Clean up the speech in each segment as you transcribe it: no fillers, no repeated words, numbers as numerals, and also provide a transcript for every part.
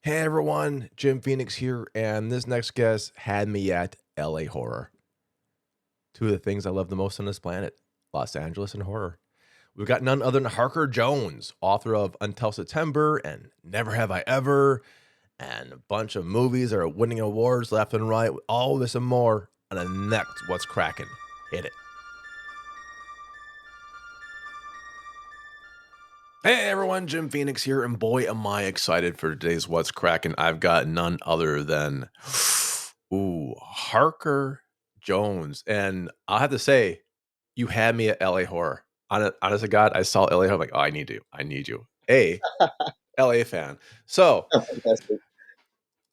Hey everyone, Jim Phoenix here, and this next guest had me at LA Horror. Two of the things I love the most on this planet, Los Angeles and horror. We've got none other than Harker Jones, author of Until September and Never Have I Ever, and a bunch of movies that are winning awards left and right. All this and more on the next What's Kraken. Hit it. Hey everyone, Jim Phoenix here, and boy, am I excited for today's What's Crackin'. I've got none other than Harker Jones. And I'll have to say, you had me at LA Horror. Honest to God, I saw LA Horror. I'm like, oh, I need you. LA fan. So, Fantastic.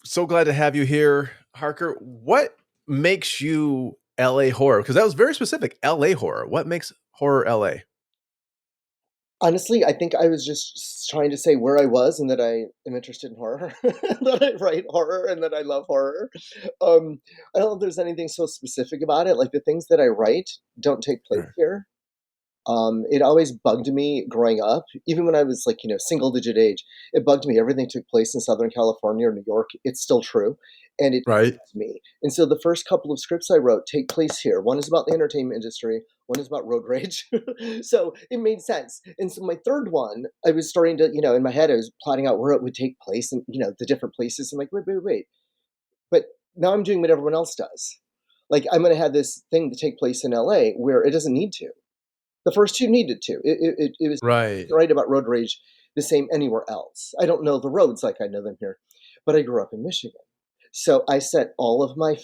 so glad to have you here, Harker. What makes you LA Horror? Because that was very specific. LA Horror. What makes horror LA? Honestly, I think I was just trying to say where I was and that I am interested in horror, that I write horror and that I love horror. I don't know if there's anything so specific about it. Like the things that I write don't take place Right. here. It always bugged me growing up, even when I was like, single digit age. It bugged me. Everything took place in Southern California or New York. It's still true. And it Right. bugs me. And so the first couple of scripts I wrote take place here. One is about the entertainment industry, one is about road rage. So it made sense. And so my third one, I was starting to, in my head, I was plotting out where it would take place and, the different places. I'm like, wait. But now I'm doing what everyone else does. Like I'm going to have this thing to take place in LA where it doesn't need to. The first two needed to. It was Right. right about road rage the same anywhere else. I don't know the roads like I know them here, but I grew up in Michigan. So I set all of my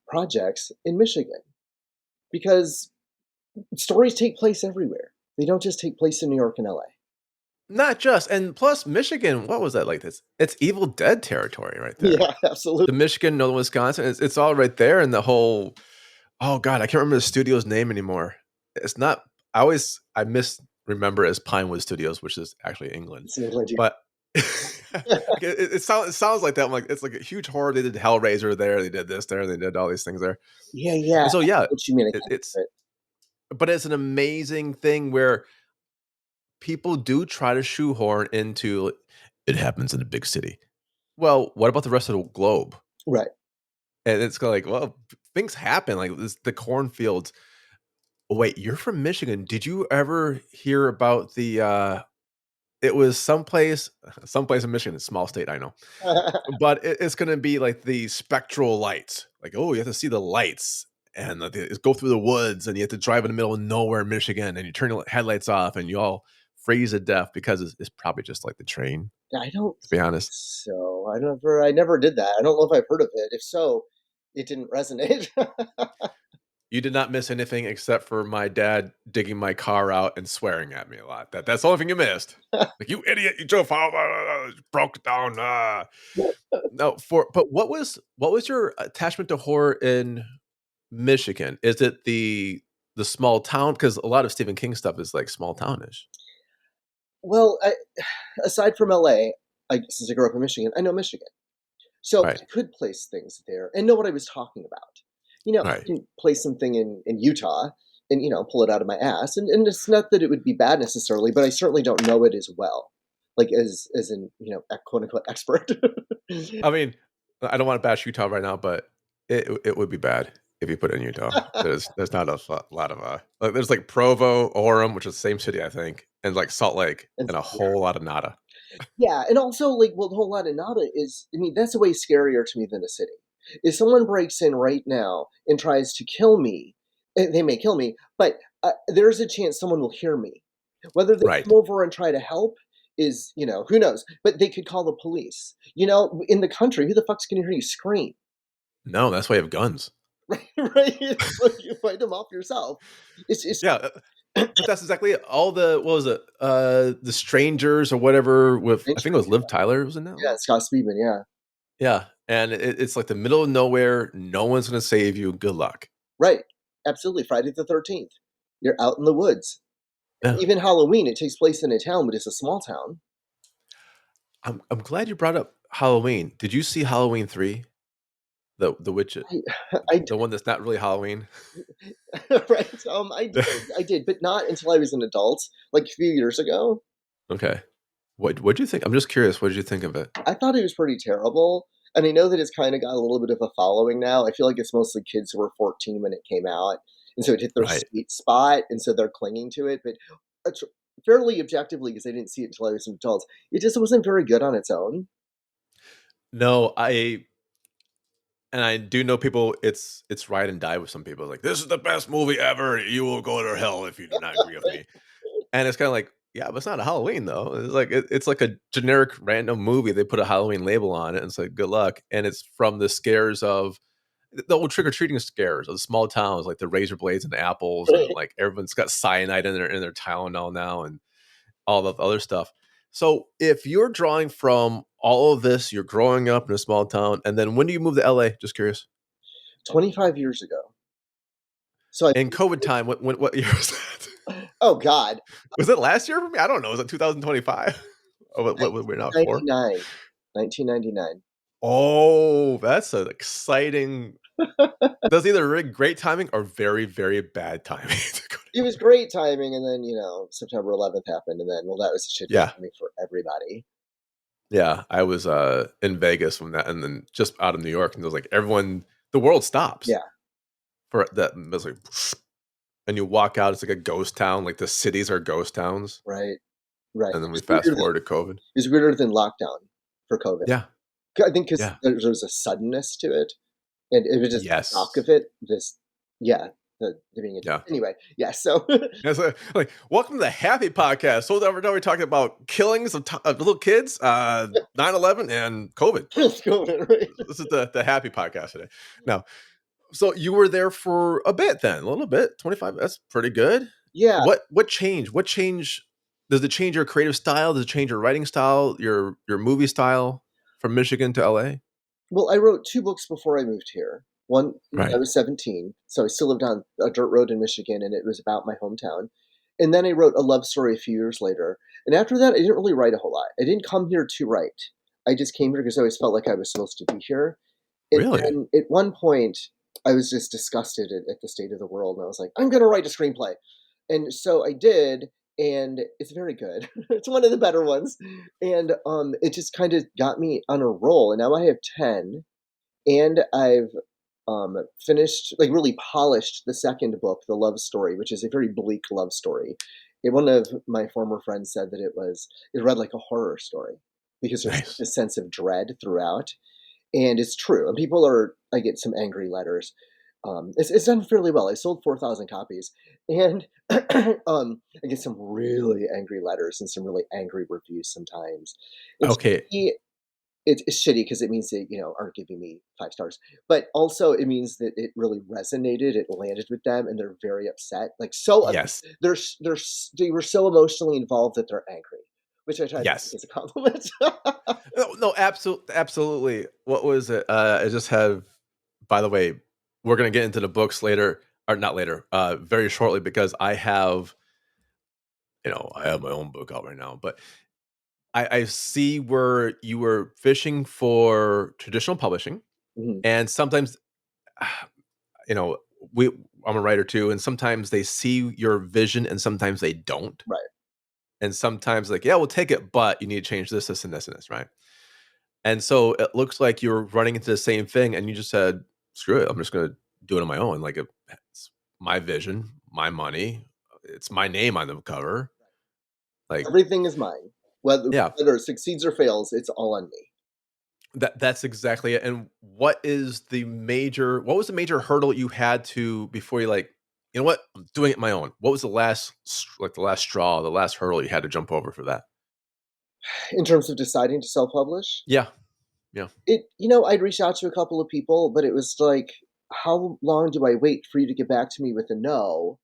projects in Michigan because stories take place everywhere. They don't just take place in New York and LA. Not just, and plus Michigan, what was that like this? It's Evil Dead territory right there. Yeah, absolutely. The Michigan, Northern Wisconsin, it's all right there, and the whole oh god, I can't remember the studio's name anymore. It's not I misremember it as Pinewood Studios, which is actually England. It's England. But it sounds like that. I'm like, it's like a huge horror. They did Hellraiser there, they did this there, they did all these things there. Yeah. And so I yeah, know what you mean? I it, can't it's remember it. but it's an amazing thing where people do try to shoehorn into it happens in a big city. Well, what about the rest of the globe? Right. And it's kinda like, well, things happen, like, this the cornfields. Wait, you're from Michigan. Did you ever hear about it was someplace in Michigan, a small state, I know, but it's gonna be, like, the spectral lights. Like, oh, you have to see the lights, and the go through the woods, and you have to drive in the middle of nowhere in Michigan, and you turn your headlights off, and you all freeze to death because it's probably just like the train, I don't to be think honest. so. I never did that. I don't know if I've heard of it. If so, it didn't resonate. You did not miss anything except for my dad digging my car out and swearing at me a lot. That's the only thing you missed. Like, "You idiot, you drove out, broke it down, No, but what was your attachment to horror in Michigan? Is it the small town? Because a lot of Stephen King stuff is, like, small townish. Well, aside from LA, since I grew up in Michigan, I know Michigan. So Right, I could place things there and know what I was talking about. I right. can place something in Utah and, pull it out of my ass. And it's not that it would be bad necessarily, but I certainly don't know it as well. Like as in, quote unquote expert. I mean, I don't wanna bash Utah right now, but it would be bad if you put it in Utah. There's not a lot of, like, there's, like, Provo, Orem, which is the same city, I think, and, like, Salt Lake, And and a whole lot of nada. yeah, and also, like, well, the whole lot of nada is, I mean, that's way scarier to me than a city. If someone breaks in right now and tries to kill me, they may kill me, but there's a chance someone will hear me. Whether they Right. come over and try to help is, who knows? But they could call the police. In the country, who the fuck's going to hear you scream? No, that's why you have guns. Right, right. It's like you fight them off yourself. It's Yeah, but that's exactly it. All the what was it? The Strangers or whatever with I think it was Liv Tyler was in that yeah, one? Scott Speedman, yeah. Yeah, and it's like the middle of nowhere, no one's gonna save you, good luck. Right. Absolutely. Friday the 13th. You're out in the woods. Yeah. Even Halloween, it takes place in a town, but it's a small town. I'm glad you brought up Halloween. Did you see Halloween 3? The witch I I the one that's not really Halloween? right, I did, but not until I was an adult, like, a few years ago. Okay. What'd you think? I'm just curious. What did you think of it? I thought it was pretty terrible, and I know that it's kinda got a little bit of a following now. I feel like it's mostly kids who were 14 when it came out, and so it hit their Right. sweet spot, and so they're clinging to it, but, tr fairly objectively, because I didn't see it until I was an adult, it just wasn't very good on its own. No, I do know people. It's ride and die with some people. Like this is the best movie ever. You will go to hell if you do not agree with me. And it's kind of like, yeah, but it's not a Halloween though. It's like it's like a generic random movie. They put a Halloween label on it and it's like good luck. And it's from the scares of the old trick or treating scares of the small towns, like the razor blades and the apples, and like everyone's got cyanide in their Tylenol now, and all the other stuff. So if you're drawing from all of this, you're growing up in a small town, and then when do you move to LA? Just curious. 25 years ago. So I In COVID time, what year was that? oh god, Was it last year for me? I don't know. Was it 2025? Oh, what we're not for? 1999. 1999. Oh, that's an exciting. That's either really great timing or very, very bad timing to go It to. was great timing, and then, September 11th happened, and then, well, that was a shitty Yeah, timing for everybody. yeah. I was in Vegas when that, and then just out of New York, and it was like everyone, the world stops Yeah, for that. It was like, and you walk out, it's like a ghost town. Like the cities are ghost towns, right, right. and then we fast forward to COVID. It was weirder than lockdown for COVID. Yeah, I think because yeah, there was a suddenness to it, and it was just the shock yes, of it, just yeah, the being a yeah. anyway, yeah, so It's like, welcome to the Happy Podcast. So now we're talking about killings of little kids, 9/11, and COVID. let's go with it, right? This is the Happy Podcast today. Now, so you were there for a bit then, a little bit, 25. That's pretty good. Yeah, What changed? What change? Does it change your creative style? Does it change your writing style? Your movie style from Michigan to LA? well, I wrote 2 books before I moved here. One when I Right. was 17, so I still lived on a dirt road in Michigan, and it was about my hometown, and then I wrote a love story a few years later, and after that, I didn't really write a whole lot. I didn't come here to write. I just came here because I always felt like I was supposed to be here. And Really? then at one point, I was just disgusted at the state of the world, and I was like, "I'm gonna write a screenplay." And so I did, and it's very good. It's one of the better ones, and, it just kinda got me on a roll, and now I have 10, and I've, finished like, really polished the 2nd book, The Love Story, which is a very bleak love story. And one of my former friends said that it read like a horror story because there's such Nice. a sense of dread throughout. And it's true, and I get some angry letters. It's done fairly well. I sold 4,000 copies, and I get some really angry letters and some really angry reviews sometimes. And to Okay. me, it's shitty because it means they, aren't giving me 5 stars, but also it means that it really resonated, it landed with them, and they're very upset. Like, Yes. they were so emotionally involved that they're angry, which I try to take Yes. as a compliment. No, no, absolutely. What was it? I just have. By the way, we're gonna get into the books later, or not later, very shortly because I have my own book out right now. But I see where you were fishing for traditional publishing, Mhm, and sometimes, you know, we. I'm a writer too, and sometimes they see your vision, and sometimes they don't, right. and sometimes like, yeah, we'll take it, but you need to change this, this, and this, and this, right? And so it looks like you're running into the same thing, and you just said, "Screw it, I'm just gonna do it on my own." Like it's my vision, my money, it's my name on the cover. Like, Everything is mine. yeah, Whether it succeeds or fails, it's all on me. that's exactly it. And what was the major hurdle you had to before you like, you know what, I'm doing it my own? What was the the last straw, the last hurdle you had to jump over for that? In terms of deciding to self-publish, Yeah, yeah, I'd reached out to a couple of people, but it was like, how long do I wait for you to get back to me with a no?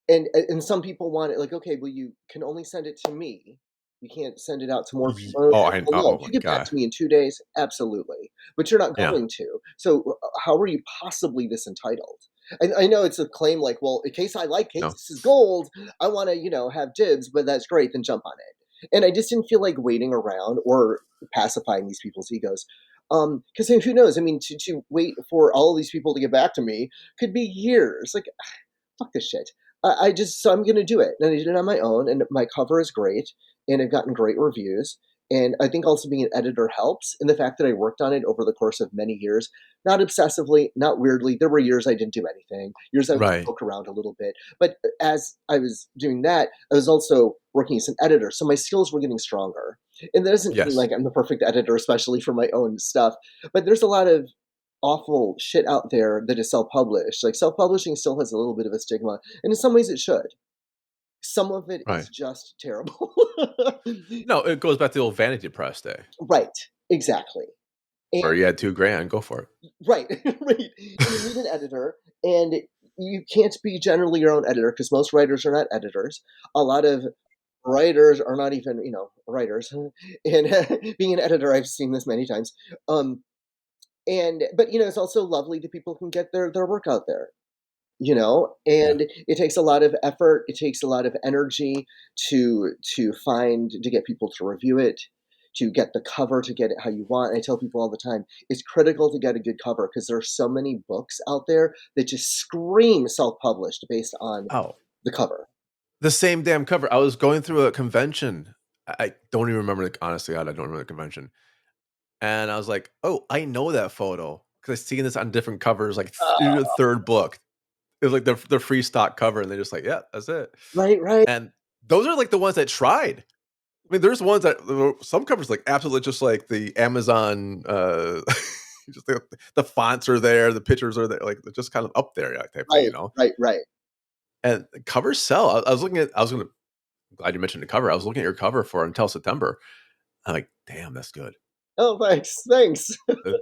And some people want it like, "Okay, well, you can only send it to me. You can't send it out to more people." oh, Okay, I well, no, oh if my you get back god, to me in 2 days, absolutely, but you're not yeah, going to. So, how are you possibly this entitled? I know it's a claim like, "Well, in case I like no, Case is gold, I wanna, have dibs, but that's great, then jump on it." And I just didn't feel like waiting around or pacifying these people's egos. Because who knows? I mean, to wait for all of these people to get back to me could be years. Like, fuck this shit. I just so I'm gonna do it, and I did it on my own, and my cover is great, and I've gotten great reviews. And I think also being an editor helps. And the fact that I worked on it over the course of many years, not obsessively, not weirdly. There were years I didn't do anything, years I would Right. poke around a little bit. But as I was doing that, I was also working as an editor. So my skills were getting stronger. And that doesn't mean Yes. like I'm the perfect editor, especially for my own stuff. But there's a lot of awful shit out there that is self-published. Like self-publishing still has a little bit of a stigma, and in some ways it should. Some of it Right. is just terrible. No, it goes back to the old Vanity Press day Right, exactly. And where you had 2 grand, go for it. right, right. And you need an editor, and you can't be generally your own editor because most writers are not editors. A lot of writers are not even, writers. And being an editor, I've seen this many times. Um, and but it's also lovely that people can get their work out there. Yeah. And it takes a lot of effort, it takes a lot of energy to get people to review it, to get the cover, to get it how you want. And I tell people all the time, it's critical to get a good cover because there are so many books out there that just scream self-published based on Oh, the cover. the same damn cover. I was going through a convention. I don't even remember honestly, God, I don't remember the convention. And I was like, "Oh, I know that photo because 'cause I've seen this on different covers, like, the Uh, 3rd book." It was like the free stock cover, and they're just like, "Yeah, that's it." right, right, And those are, like, the ones that tried. I mean, there's ones that some covers, like, absolutely just like the Amazon, just the fonts are there, the pictures are there, like, they're just kind of up there, type thing, right, you know? right, right. And the covers sell. I was looking at I was gonna glad you mentioned the cover. I was looking at your cover for Until September. I'm like, "Damn, that's good." Oh, thanks, thanks.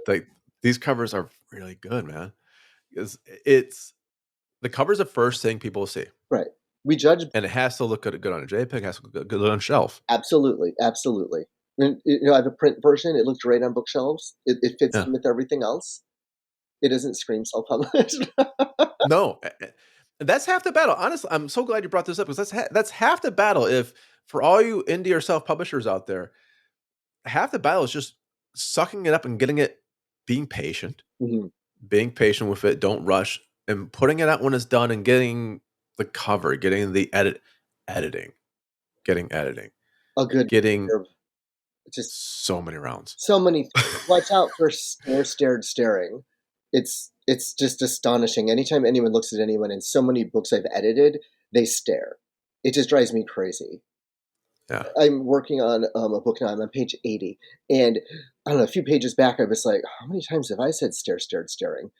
Like, these covers are really good, man. It's the cover's the first thing people see, Right. We judge. and it has to look good on a JPEG, has to look good on a shelf. Absolutely, absolutely. And, I have a print version, it looks great on bookshelves, it fits Yeah. in with everything else. It doesn't scream self-published. No, that's half the battle. Honestly, I'm so glad you brought this up because that's half the battle. If for all you indie or self publishers out there, half the battle is just sucking it up and getting it, Mhm. being patient with it. Don't rush and putting it out when it's done and getting the cover, getting the editing, editing, A good getting curve. Just so many rounds. so many things. Watch out for staring. It's just astonishing. Anytime anyone looks at anyone in so many books I've edited, they stare. It just drives me crazy. Yeah, I'm working on, a book now, I'm on page 80, and I don't know, a few pages back, I was like, "How many times have I said staring?"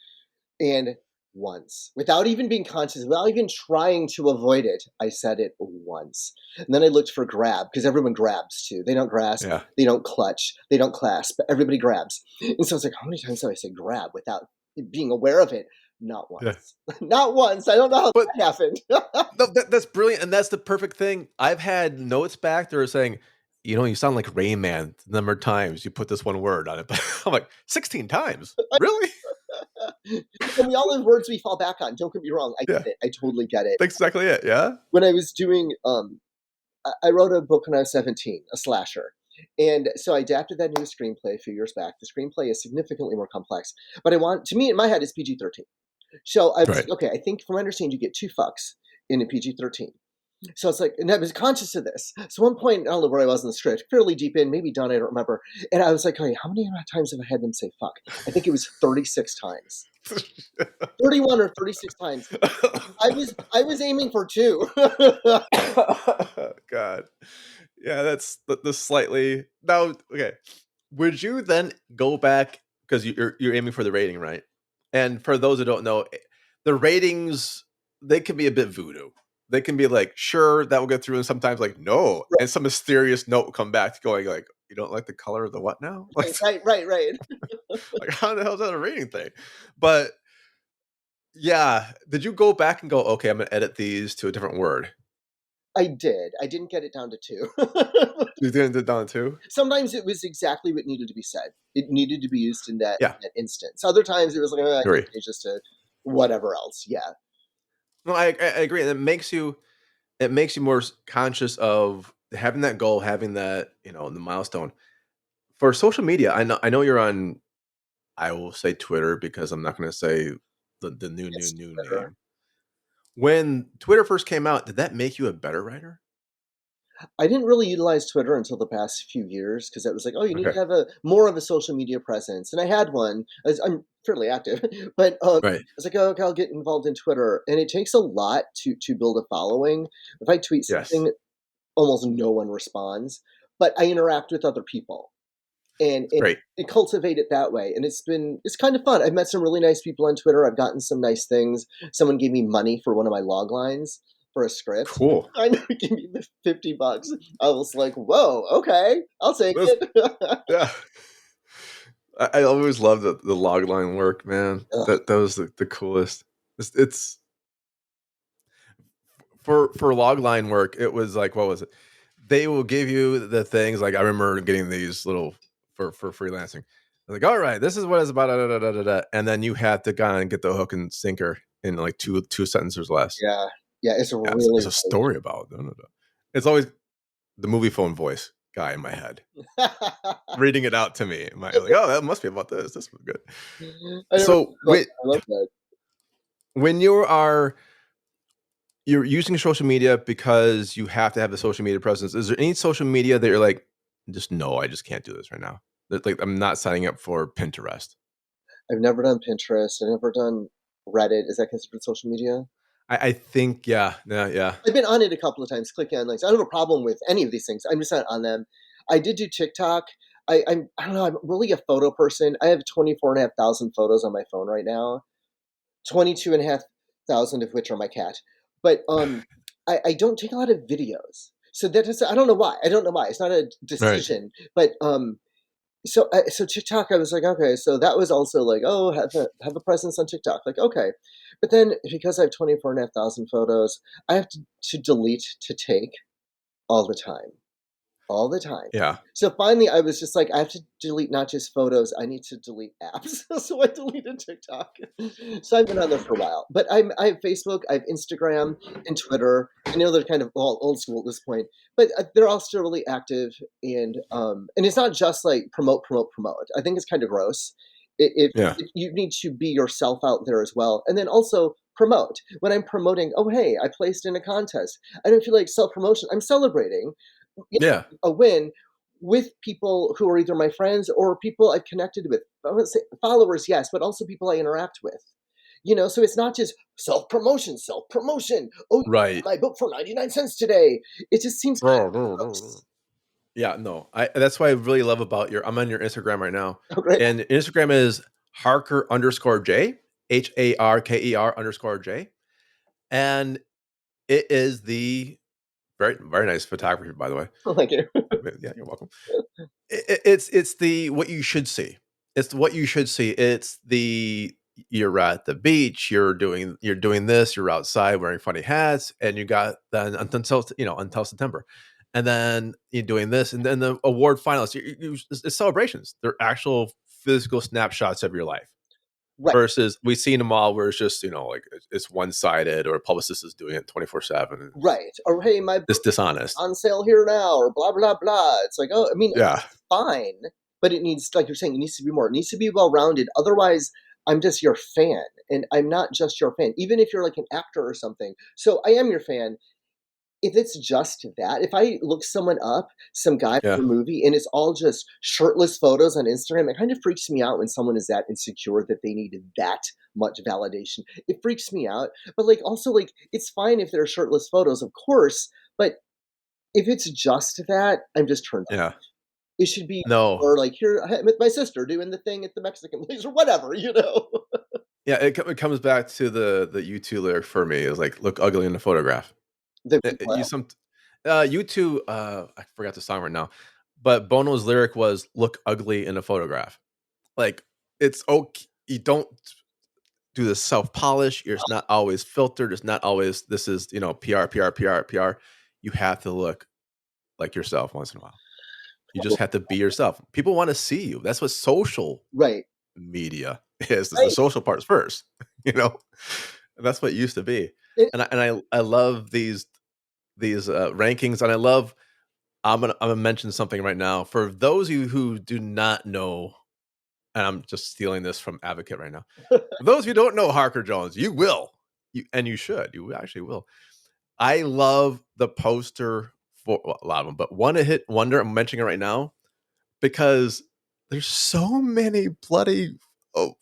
And once, without even being conscious, without even trying to avoid it, I said it once. And then I looked for grab because everyone grabs too. They don't grasp, yeah, they don't clutch, they don't clasp. Everybody grabs. And so I was like, how many times have I said grab without being aware of it? Not yeah. once. Not once. I don't know how But that happened. no, that's brilliant, and that's the perfect thing. I've had notes back that are saying, "You sound like Rain Man the number of times you put this one word on it." I'm like, "16 times? Really?" And we all have words we fall back on. Don't get me wrong. I Yeah, get it. I totally get it. that's exactly it, yeah? When I was doing I wrote a book when I was 17, a slasher. And so I adapted that into a screenplay a few years back. The screenplay is significantly more complex, but to me, in my head, it's PG-13. So I was Right. like, okay, I think from my understanding, you get two fucks in a PG-13. So it's like, and I was conscious of this. So one point, I don't know where I was in the script, fairly deep in, maybe done, I don't remember. And I was like, okay, how many times have I had them say fuck? I think it was 36 times. 31 or 36 times. I was aiming for two. God. Yeah, that's the slightly now, okay. Would you then go back because you're aiming for the rating, right? And for those who don't know, the ratings, they can be a bit voodoo. They can be like, "Sure, that will get through," and sometimes like, "No," and some mysterious note will come back going like, "You don't like the color of the what now?" Like, Right. like how the hell is that a rating thing? But yeah, did you go back and go, "Okay, I'm gonna edit these to a different word"? I did. I didn't get it down to 2. You didn't do Donna too? Sometimes it was exactly what needed to be said. It needed to be used in that Yeah, that instance. Other times it was like, I can agree. change this to whatever else." Yeah. No, I agree, and it makes you more conscious of having that goal, having that, the milestone. For social media, I know you're on, I will say Twitter because I'm not gonna say the It's new Twitter. name. When Twitter first came out, did that make you a better writer? I didn't really utilize Twitter until the past few years because it was like, oh, you need Okay. to have a more of a social media presence, and I had one. As I'm fairly active, but Right. I was like, oh, okay, I'll get involved in Twitter, and it takes a lot to build a following. If I tweet Yes. something, almost no one responds, but I interact with other people and Great. cultivate it that way. And it's kind of fun. I've met some really nice people on Twitter. I've gotten some nice things. Someone gave me money for one of my log lines for a script. Cool. I know he gave me the $50. I was like, whoa, okay, I'll take That's it. yeah. I always loved the log line work, man. Ugh, That was the coolest. It's for log line work, it was like, what was it? They will give you the things like I remember getting these little for freelancing. They're like, all right, this is what it's about, da, da, da, da, da, and then you have to kind of get the hook and sinker in like two sentences less. yeah, yeah, it's Yeah, really, it's a story about. Da, da, da. It's always the movie phone voice guy in my head really reading it out to me. My like, oh, that must be about this. This was good. I never So thought about that. I love that. when you're using social media because you have to have a social media presence. Is there any social media that you're like, just no, I just can't do this right now? That like I'm not signing up for Pinterest. I've never done Pinterest. I've never done Reddit. Is that considered social media? I think yeah. I've been on it a couple of times, clicking on links. I don't have a problem with any of these things. I'm just not on them. I did do TikTok. I don't know. I'm really a photo person. I have 24,500 photos on my phone right now. 22,500 of which are my cat. But I don't take a lot of videos. So that is, I don't know why. I don't know why. It's not a Right. decision. But so TikTok, I was like, okay, so that was also like, oh, have a presence on TikTok, like, okay, but then because I have 24,500 photos, I have to delete to take all the time, all the time. Yeah. So finally, I was just like, I have to delete not just photos, I need to delete apps. So I deleted TikTok. So I've been on there for a while, but I have Facebook, I have Instagram, and Twitter. I know they're kind of all old school at this point, but they're all still really active. And it's not just like promote, promote, promote. I think it's kind of gross. Yeah. You need to be yourself out there as well, and then also promote. When I'm promoting, oh hey, I placed in a contest. I don't feel like self promotion. I'm celebrating Yeah. a win with people who are either my friends or people I've connected with. I would say followers, yes, but also people I interact with. So it's not just self promotion, self promotion. Oh, Right. my book for 99 cents today. It just seems kind of gross. Yeah, no. I That's what I really love about your I'm on your Instagram right now. Oh, great. And Instagram is Harker_J, HARKER_J. And it is the very nice photography, by the way. Thank you. Yeah, you're welcome. It's the what you should see. It's what you should see. It's the you're at the beach, you're doing this, you're outside wearing funny hats, and you got then until September. And then you're doing this, and then the award finalists, it's celebrations. They're actual physical snapshots of your life Right, versus we've seen them all where it's just, like it's one sided or a publicist is doing it 24/7 and right. Or hey, my it's book dishonest. on sale here now, or blah blah blah. It's like, oh, I mean, Yeah. it's fine, but it needs, like you're saying, it needs to be more. It needs to be well rounded. Otherwise, I'm just your fan, and I'm not just your fan. Even if you're like an actor or something, so I am your fan. If it's just that, if I look someone up, some guy Yeah. from a movie, and it's all just shirtless photos on Instagram, it kind of freaks me out when someone is that insecure that they need that much validation. It freaks me out. But like also like it's fine if they're shirtless photos, of course, but if it's just that, I'm just turned off. Yeah. It should be No. or like here I'm with my sister doing the thing at the Mexican place or whatever. Yeah, it comes back to the U2 lyric for me is like, "Look ugly in the photograph." The You well, some U2, I forgot the song right now, but Bono's lyric was, "Look ugly in a photograph." Like, it's okay. You don't do the self-polish, it's not always filtered, it's not always this is, PR, PR, PR, PR. You have to look like yourself once in a while. You just have to be yourself. People wanna see you. That's what social right, media is the right. social parts first, you know? That's what it used to be. It, And I love these rankings, and I love I'm gonna mention something right now. For those of you who do not know, and I'm just stealing this from Advocate right now. For those of you who don't know Harker Jones, you will. You should. You actually will. I love the poster well, a lot of them, but one hit wonder. I'm mentioning it right now because there's so many bloody oh,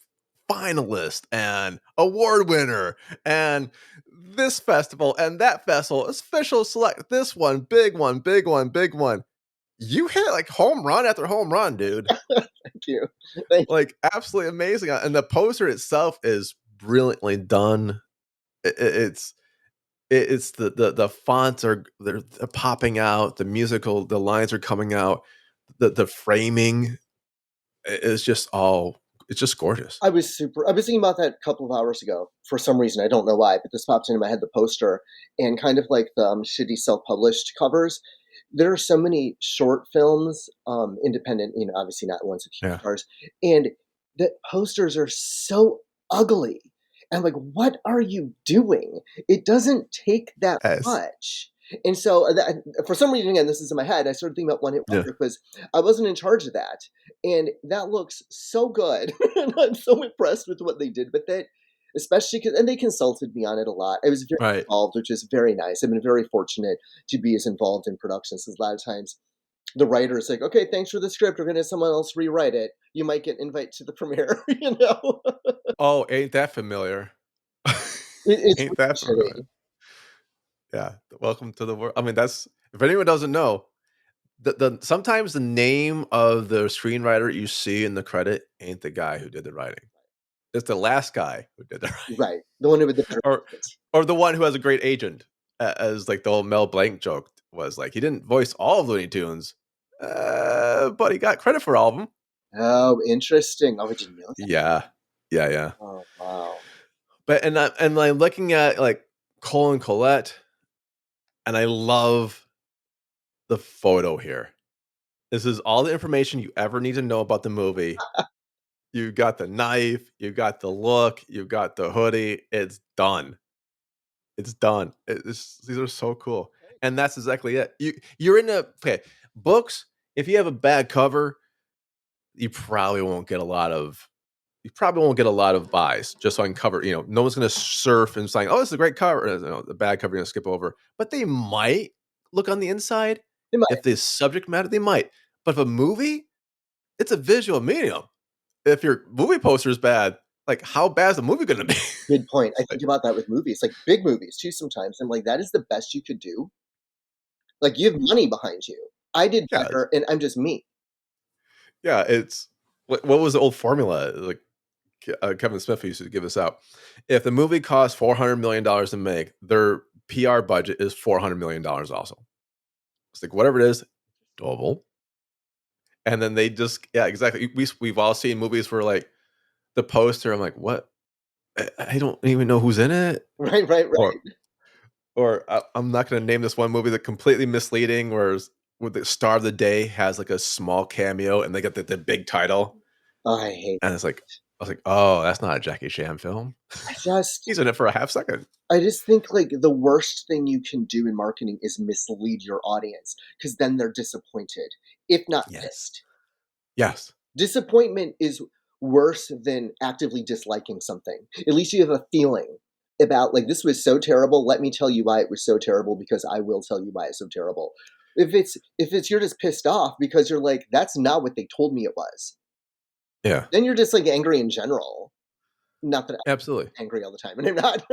finalist and award winner and this festival and that festival, official select, this one, big one, big one, big one. You hit like home run after home run, dude. Thank you. Thank Like absolutely amazing. And the poster itself is brilliantly done. It's it's the fonts are they're popping out, the musical, the lines are coming out, the framing is just all it's just gorgeous. I was thinking about that a couple of hours ago for some reason. I don't know why, but this popped into my head, the poster and kind of like the shitty self-published covers. There are so many short films, independent, obviously not ones with huge Yeah. stars, and the posters are so ugly. And I'm like, what are you doing? It doesn't take that Yes. much. And so for some reason, again, this is in my head. I started thinking about One Hit Yeah. Wonder because I wasn't in charge of that, and that looks so good. And I'm so impressed with what they did with it, especially because, and they consulted me on it a lot. I was very Right. involved, which is very nice. I've been very fortunate to be as involved in productions because a lot of times the writer is like, okay, thanks for the script. We're going to have someone else rewrite it. You might get an invite to the premiere, you know? Oh, ain't that familiar? It's Ain't really that familiar? shitty. Yeah. Welcome to the world. I mean, that's if anyone doesn't know, the sometimes the name of the screenwriter you see in the credit ain't the guy who did the writing. It's the last guy who did the writing. Right. The one with the better Or credits. or the one who has a great agent, as like the old Mel Blanc joke was like, he didn't voice all of Looney Tunes, but he got credit for all of them. Oh, interesting. Oh, I didn't know that. Yeah. Yeah, yeah. Oh, wow. But and like looking at like Cole and Colette, and I love the photo here. This is all the information you ever need to know about the movie. You got the knife, you got the look, you got the hoodie. It's done. It's done. These are so cool, and that's exactly it. You're in a okay books. If you have a bad cover, you probably won't get a lot of buys just on cover. No one's going to surf and saying, "Oh, this is a great cover." The bad cover you're going to skip over, but they might look on the inside They might. if the subject matter they might. But if a movie, it's a visual medium. If your movie poster is bad, like how bad is the movie going to be? Good point. I Like, think about that with movies, like big movies too sometimes. I'm like, that is the best you could do. Like, you have money behind you. I did yeah, better, and I'm just me. yeah. It's what was the old formula? Like Kevin Smith used to give this out. If the movie costs $400 million to make, their PR budget is $400 million. Also, it's like whatever it is, double. And then they just yeah, exactly. We've all seen movies where like the poster. I'm like, what? I don't even know who's in it, Right, right, or right. I'm not going to name this one movie that's completely misleading, where the star of the day has like a small cameo and they get the big title, Oh, I hate and it's like I was like, oh, that's not a Jackie Chan film. I just He's in it for a half second. I just think, like, the worst thing you can do in marketing is mislead your audience, because then they're disappointed, if not Yes. pissed. Yes. Disappointment is worse than actively disliking something. At least you have a feeling about, like, "This was so terrible, let me tell you why it was so terrible, because I will tell you why it's so terrible." If it's you're just pissed off because you're like, "That's not what they told me it was," Yeah. then you're just, like, angry in general. Not that Absolutely. I'm angry all the time, and I'm not.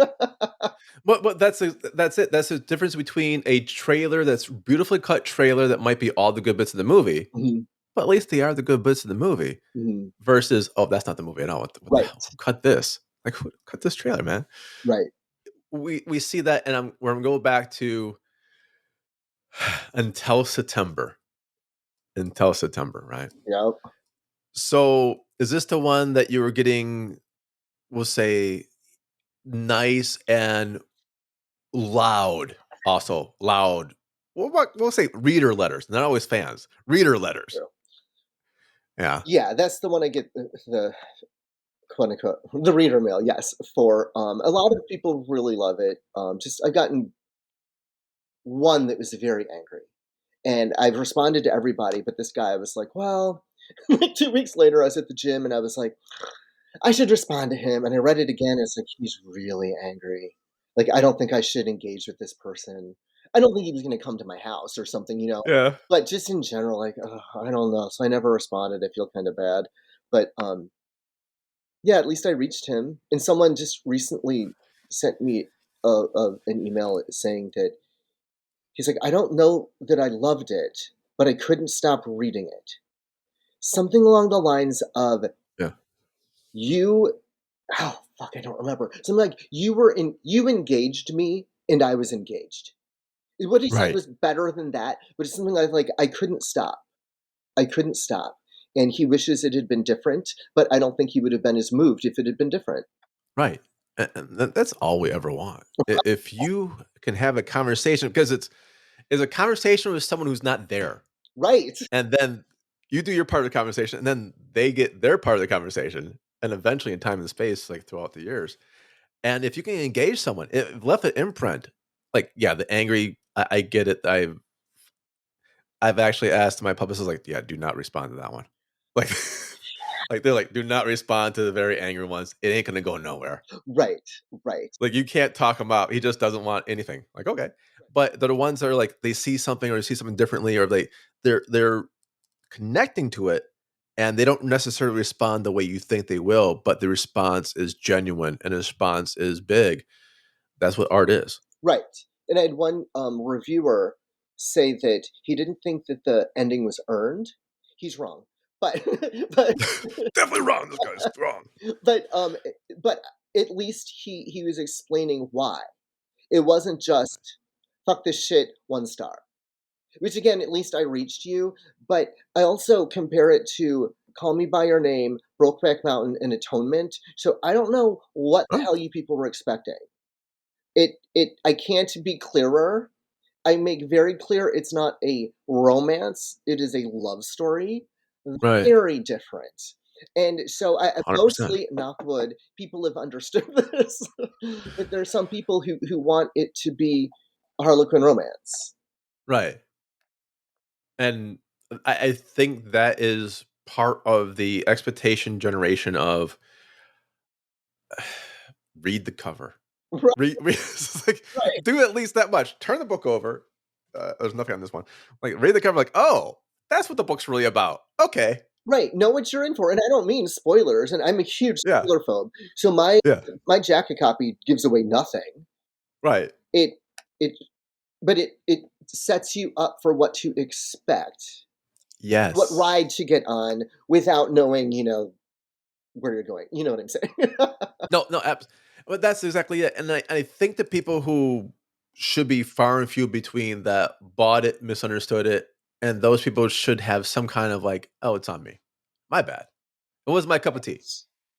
But that's it. That's the difference between a trailer that's beautifully cut trailer that might be all the good bits of the movie, Mhm, but at least they are the good bits of the movie. mhm. Versus, oh, that's not the movie at all. What the hell? Right, Who cut this? Like, who cut this trailer, man? right. We see that, and we're gonna go back to until September. Until September, right? Yep. So, is this the one that you were getting? We'll say nice and loud. Also loud. We'll say reader letters, not always fans. Reader letters. True. Yeah. Yeah, that's the one I get the quote unquote the reader mail, yes, for a lot of people really love it. Just I've gotten one that was very angry. And I've responded to everybody, but this guy I was like, well, like 2 weeks later I was at the gym and I was like, I should respond to him. And I read it again, and it's like he's really angry. Like, I don't think I should engage with this person. I don't think he was gonna come to my house or something, Yeah. but just in general, like, ugh, I don't know, so I never responded, I feel kinda bad, but, yeah, at least I reached him, and someone just recently sent me an email saying that he's like, "I don't know that I loved it, but I couldn't stop reading it." Something along the lines of, Yeah. "You" oh, fuck, I don't remember. Something like, "You engaged me, and I was engaged." What he said Right. was better than that, but it's something like, "I couldn't stop. I couldn't stop." And he wishes it had been different, but I don't think he would have been as moved if it had been different. Right. And that's all we ever want. If you can have a conversation, because it's a conversation with someone who's not there, Right, and then you do your part of the conversation, and then they get their part of the conversation, and eventually in time and space, like throughout the years. And if you can engage someone, it left an imprint. Like, yeah, the angry, I get it. I've actually asked my publicist, like, yeah, do not respond to that one. Like, like they're like, do not respond to the very angry ones. It ain't gonna go nowhere. right, right, Like, you can't talk him out. He just doesn't want anything. Like, okay. But they're the ones that are like, they see something or see something differently, or they're connecting to it, and they don't necessarily respond the way you think they will, but the response is genuine and the response is big. That's what art is. right. And I had one, reviewer say that he didn't think that the ending was earned. He's wrong. But but Definitely wrong. This guy's wrong. but, but at least he was explaining why. It wasn't just, "Fuck this shit, 1 star." Which again, at least I reached you, but I also compare it to Call Me by Your Name, Brokeback Mountain, and Atonement. So I don't know what the Oh, hell you people were expecting. It I can't be clearer. I make very clear it's not a romance, it is a love story. right. Very different. And so I 100%. mostly, knock wood, people have understood this. But there are some people who want it to be a Harlequin romance. Right. And I think that is part of the expectation generation of read the cover. Right, Read it's like, right. do at least that much. Turn the book over. There's nothing on this one. Like, read the cover, like, "Oh, that's what the book's really about. Okay. Right, know what you're in for, and I don't mean spoilers, and I'm a huge Yeah. spoiler phobe, so Yeah. my jacket copy gives away nothing. Right. It it but it sets you up for what to expect, what Yes. ride to get on without knowing, where you're going, you know what I'm saying? No, no, but that's exactly it, and I think the people who should be far and few between that bought it, misunderstood it, and those people should have some kind of like, "Oh, it's on me. My bad. It was my cup of tea."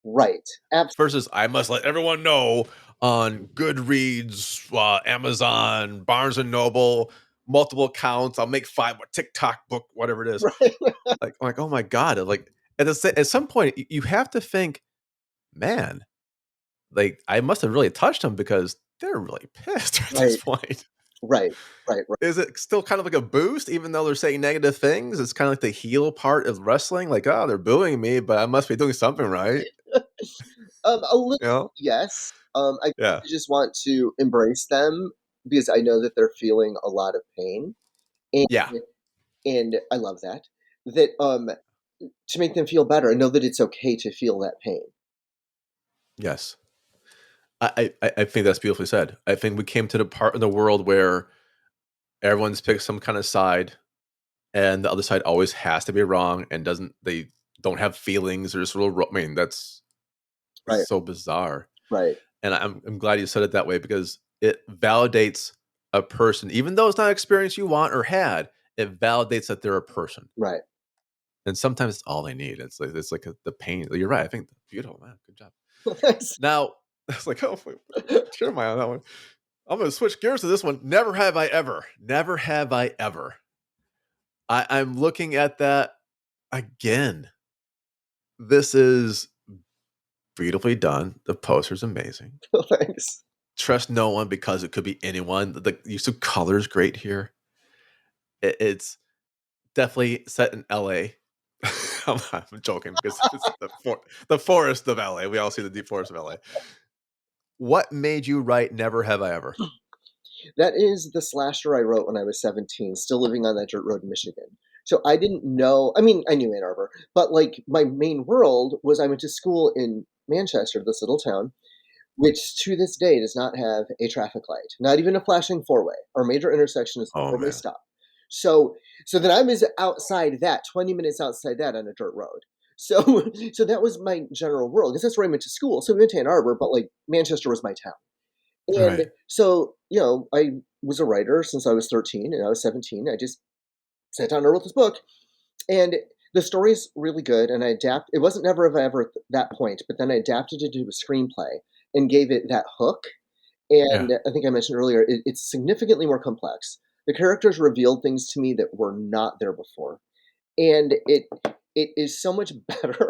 Right, absolutely. Versus, "I must let everyone know on Goodreads, Amazon, Barnes& and Noble, multiple accounts, I'll make 5 more TikTok book, whatever it is." Right, Like, "Oh my god." Like, at some point, you have to think, "Man, like, I must have really touched them because they're really pissed at this right, point." right, right, right. Is it still kind of like a boost even though they're saying negative things? It's kinda like the heel part of wrestling, like, "Oh, they're booing me, but I must be doing something right." A little, You know? yes, I Yeah. just want to embrace them because I know that they're feeling a lot of pain, and Yeah. I love that. That, to make them feel better and know that it's okay to feel that pain. Yes. I think that's beautifully said. I think we came to the part in the world where everyone's picked some kind of side, and the other side always has to be wrong and they don't have feelings or just real I mean, it's Right, so bizarre. right, And I'm glad you said it that way because it validates a person, even though it's not an experience you want or had, it validates that they're a person. right. And sometimes it's all they need. It's like the pain. You're right. I think beautiful, man. Good job. Thanks. Now, it's like, oh, what tier am I on that one? I'm gonna switch gears to this one. Never have I ever. Never have I ever. I'm looking at that again. This is beautifully done. The poster's amazing. Thanks. Trust no one because it could be anyone. The use of colors great here. It's definitely set in LA. I'm joking because it's the forest of LA. We all see the deep forest of LA. What made you write Never Have I Ever? That is the slasher I wrote when I was 17, still living on that dirt road in Michigan. So I didn't know, I mean, I knew Ann Arbor, but like my main world was I went to school in Manchester, this little town, which to this day does not have a traffic light, not even a flashing four-way. Our major intersection is a Oh, four-way man. stop. So, so then I was outside that, 20 minutes outside that on a dirt road. So, so that was my general world because that's where I went to school. So we went to Ann Arbor, but like Manchester was my town. And Right. so, I was a writer since I was 13 and I was 17. I just sat down and wrote this book. And the story's really good. And it wasn't never have I ever at that point, but then I adapted it to a screenplay and gave it that hook. Yeah. And I think I mentioned earlier, it's significantly more complex. The characters revealed things to me that were not there before. And it is so much better.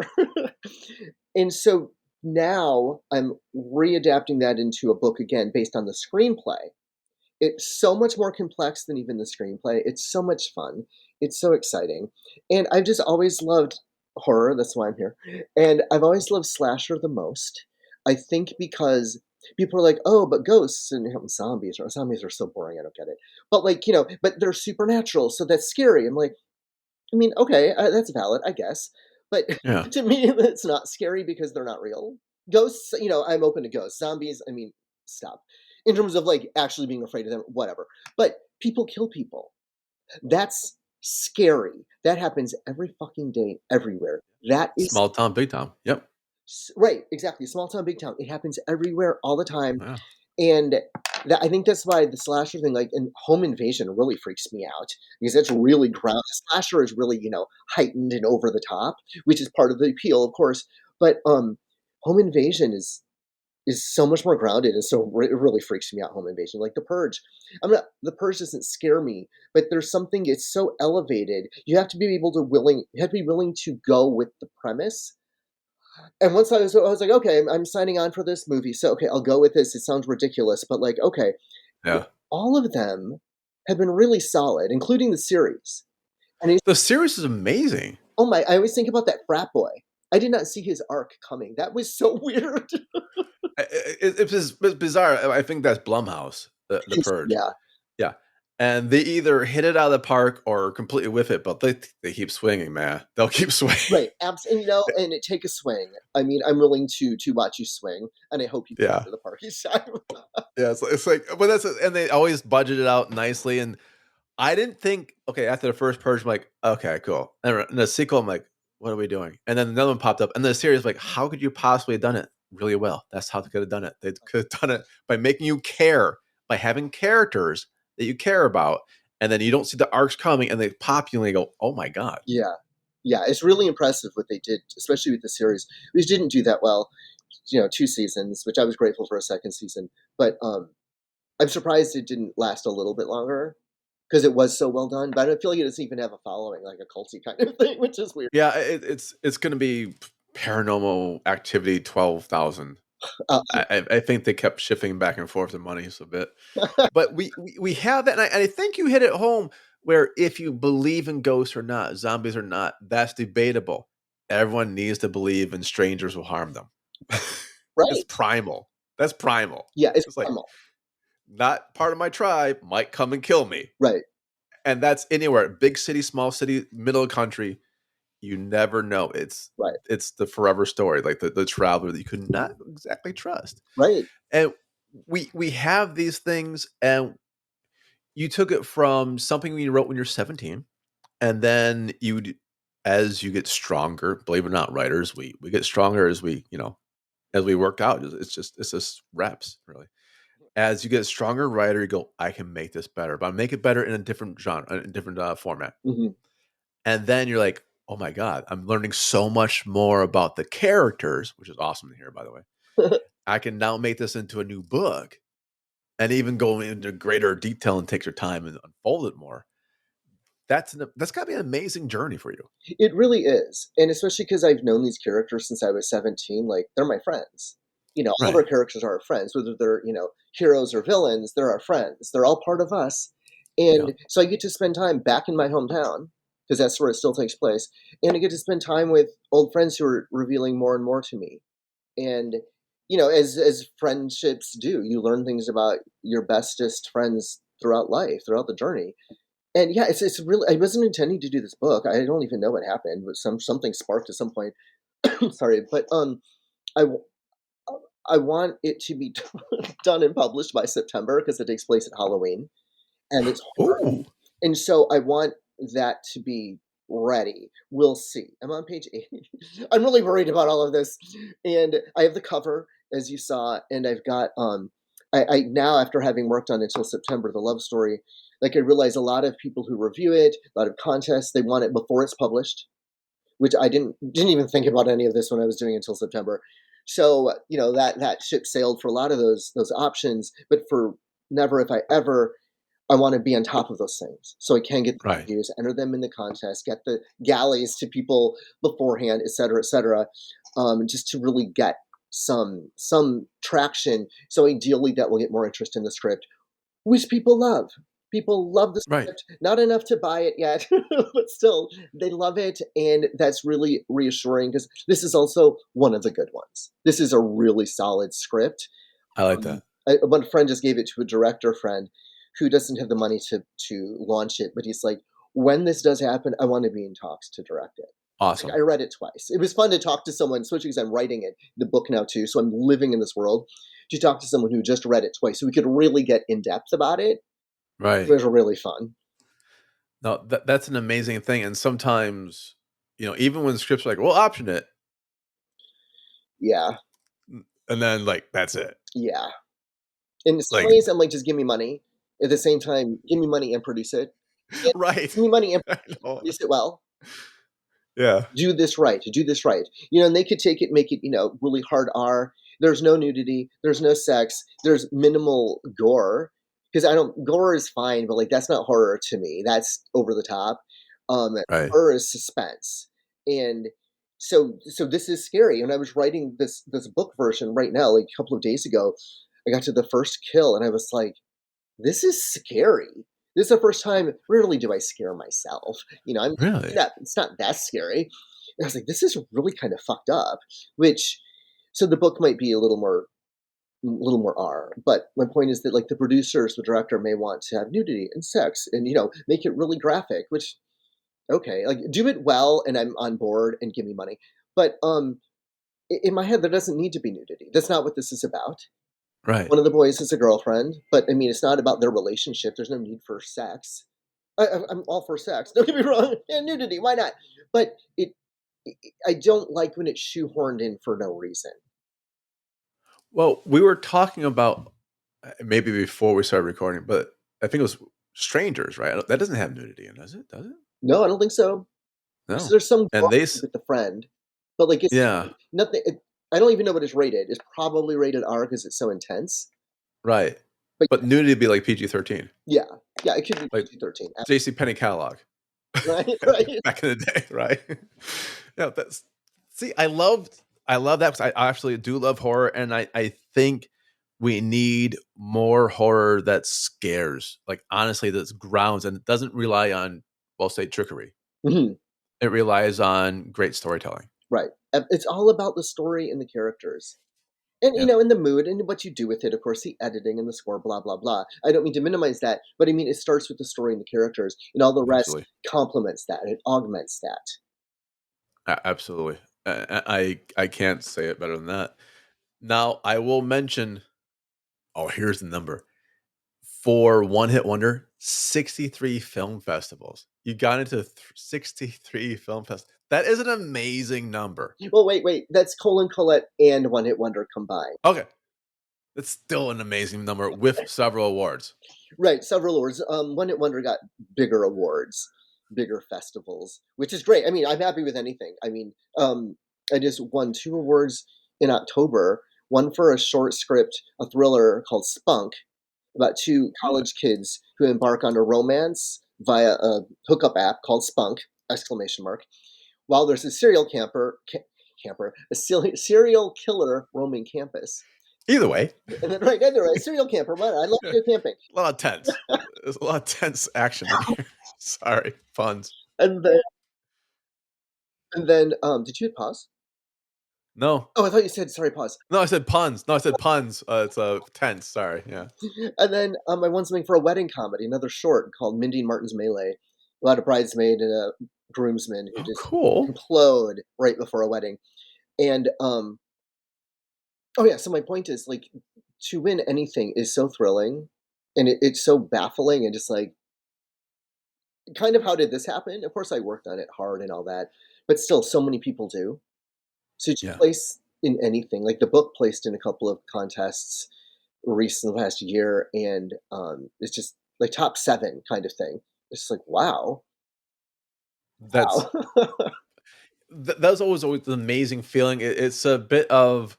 And so now I'm readapting that into a book again based on the screenplay. It's so much more complex than even the screenplay. It's so much fun. It's so exciting. And I've just always loved horror. That's why I'm here. And I've always loved slasher the most. I think because people are like, oh, but ghosts and zombies are so boring. I don't get it. But like, but they're supernatural. So that's scary. I'm like, I mean, okay, that's valid, I guess. But Yeah. to me, it's not scary because they're not real. Ghosts, I'm open to ghosts. Zombies, I mean, stop. In terms of like actually being afraid of them, whatever. But people kill people. That's scary. That happens every fucking day, everywhere. That is Small town, big town. Yep. right, exactly. Small town, big town. It happens everywhere, all the time. Yeah. And I think that's why the slasher thing, like, and home invasion really freaks me out because that's really ground. Slasher is really, heightened and over the top, which is part of the appeal, of course. But home invasion is so much more grounded, and so it really freaks me out. Home invasion, like the Purge. The Purge doesn't scare me, but there's something. It's so elevated. You have to be willing to go with the premise. And once I was like, okay, I'm signing on for this movie. So okay, I'll go with this. It sounds ridiculous, but like, okay, Yeah. all of them have been really solid, including the series. And The series is amazing. oh my, I always think about that frat boy. I did not see his arc coming. That was so weird. It's bizarre. I think that's Blumhouse, the Purge. Yeah, Yeah, and they either hit it out of the park or completely whiff it, but they keep swinging, man. They'll keep swinging. right. And and it take a swing. I mean, I'm willing to watch you swing, and I hope you get Yeah, to the party side. yeah. It's like, but and they always budget it out nicely. And I didn't think, okay, after the first Purge, I'm like, okay, cool. And in the sequel, I'm like, what are we doing? And then another one popped up, and the series, like, how could you possibly have done it really well? That's how they could have done it. They could have done it by making you care, by having characters that you care about, and then you don't see the arcs coming, and they pop you, and they go, oh my god, Yeah, yeah. It's really impressive what they did, especially with the series, which didn't do that well. 2 seasons, which I was grateful for a second season, but I'm surprised it didn't last a little bit longer because it was so well done. But I don't feel like it doesn't even have a following, like a culty kind of thing, which is weird. yeah. It's going to be Paranormal Activity 12,000. Uh, I think they kept shifting back and forth the monies a bit. But we have that, and I think you hit it home where if you believe in ghosts or not, zombies or not, that's debatable. Everyone needs to believe in strangers will harm them. It's right? primal. That's primal. Yeah, it's It's like, primal. not part of my tribe might come and kill me. Right, And that's anywhere, big city, small city, middle of the country. You never know. right, It's the forever story, like the traveler that you could not exactly trust. right. And we have these things, and you took it from something you wrote when you're 17, and then as you get stronger, believe it or not, writers, we get stronger as as we work out. It's just reps, really. As you get a stronger writer, you go, I can make this better, but I make it better in a different genre, in a different format. Hmm. And then you're like, oh my God, I'm learning so much more about the characters, which is awesome to hear, by the way. I can now make this into a new book and even go into greater detail and take your time and unfold it more. That's got to be an amazing journey for you. It really is, and especially because I've known these characters since I was 17. Like they're my friends. All of our Right. characters are our friends, whether they're heroes or villains. They're our friends. They're all part of us, Yeah. and so I get to spend time back in my hometown because that's where it still takes place, and I get to spend time with old friends who are revealing more and more to me. And as friendships do, you learn things about your bestest friends throughout life, throughout the journey. And yeah, it's really, I wasn't intending to do this book. I don't even know what happened, but something sparked at some point. Sorry, but I w- I want it to be done and published by September because it takes place at Halloween and it's horror. Ooh, And so I want that to be ready. We'll see. I'm on page 80. I'm really worried about all of this. And I have the cover, as you saw, and I've got I now, after having worked on Until September, the love story, like I realize a lot of people who review it, a lot of contests, they want it before it's published, which I didn't even think about any of this when I was doing Until September. So, that ship sailed for a lot of those options, but for Never If I Ever, I want to be on top of those things so I can get the right, reviews, enter them in the contest, get the galleys to people beforehand, et cetera, just to really get some traction. So ideally, that will get more interest in the script, which people love. People love the right. script. Not enough to buy it yet, but still, they love it, and that's really reassuring because this is also one of the good ones. This is a really solid script. I like that. One friend just gave it to a director friend who doesn't have the money to launch it, but he's like, when this does happen, I want to be in talks to direct it. Like, I Awesome. read it twice. It was fun to talk to someone, especially because I'm writing it, the book now too. So I'm living in this world. To talk to someone who just read it twice, so we could really get in depth about it. It Right. was really fun. No, that's an amazing thing, and sometimes, even when scripts are like, "We'll option it," Yeah, and then, like, that's it. yeah. In some Like ways, I'm like, just give me money. At the same time, give me money and produce it. Yeah, right. give me money and I know. produce it well. Yeah. Do this right, do this right. And they could take it, make it, really hard R. There's no nudity, there's no sex, there's minimal gore. Because I don't gore is fine, but like that's not horror to me. That's over the top. Right. Horror is suspense. And so this is scary. And I was writing this book version right now, like a couple of days ago. I got to the first kill and I was like, this is scary. This is the first time. Rarely do I scare myself. I'm Really? yeah, it's not that scary. And I was like, this is really kind of fucked up. Which, so the book might be a little more R. But my point is that like the producers, the director may want to have nudity and sex, and make it really graphic. Which okay, like do it well, and I'm on board, and give me money. But in my head, there doesn't need to be nudity. That's not what this is about. Right. One of the boys has a girlfriend, but I mean, it's not about their relationship. There's no need for sex. I'm all for sex. Don't get me wrong. Yeah, nudity. Why not? But I don't like when it's shoehorned in for no reason. Well, we were talking about, maybe before we started recording, but I think it was Strangers, right? That doesn't have nudity in, does it? Does it? No, I don't think so. So No. there's some And gore they with the friend, but like it's yeah, nothing. I don't even know what it's rated. It's probably rated R because it's so intense. right. But But nudity would be like PG-13, yeah, yeah, it could be like PG-13. JC Penney catalog Right, right. back in the day, right? Yeah, that's see, I love that because I actually do love horror, and I think we need more horror that scares, like, honestly, that grounds and doesn't rely on, well, say, trickery. Mhm. It relies on great storytelling. Right. It's all about the story and the characters. And, Yeah, in the mood and what you do with it, of course, the editing and the score, blah, blah, blah. I don't mean to minimize that, but I mean, it starts with the story and the characters, and all the rest absolutely. complements that. It augments that. Absolutely. I can't say it better than that. Now, I will mention, oh, here's the number. For One Hit Wonder, 63 film festivals. You got into 63 film festivals. That is an amazing number. Well, wait, wait. That's Colin Collette and One Hit Wonder combined. Okay. That's still an amazing number with several awards. Right, several awards. One Hit Wonder got bigger awards, bigger festivals, which is great. I mean, I'm happy with anything. I mean, I just won two awards in October. One for a short script, a thriller called Spunk, about two Really? college kids who embark on a romance via a hookup app called Spunk! Exclamation mark. While there's a serial killer roaming campus. Either way, And then right there, a serial camper. What? I love to a go camping. lot of tense. There's a lot of tense action in here. Sorry, puns. And then, did you hit pause? No. Oh, I thought you said sorry, pause. No, I said puns. No, I said puns. It's, tense, sorry, yeah. And then, I won something for a wedding comedy, another short called Mindy and Martin's Melee, about a bridesmaid and a groomsman who Oh, just cool. implode right before a wedding. And, oh, yeah, so my point is, like, to win anything is so thrilling, and it's so baffling and just, like, kind of how did this happen? Of course, I worked on it hard and all that, but still, so many people do. So to Yeah. place in anything, like the book placed in a couple of contests recent the last year, and it's just like top 7 kind of thing. It's just like, wow, That's wow. that's always an amazing feeling. It's a bit of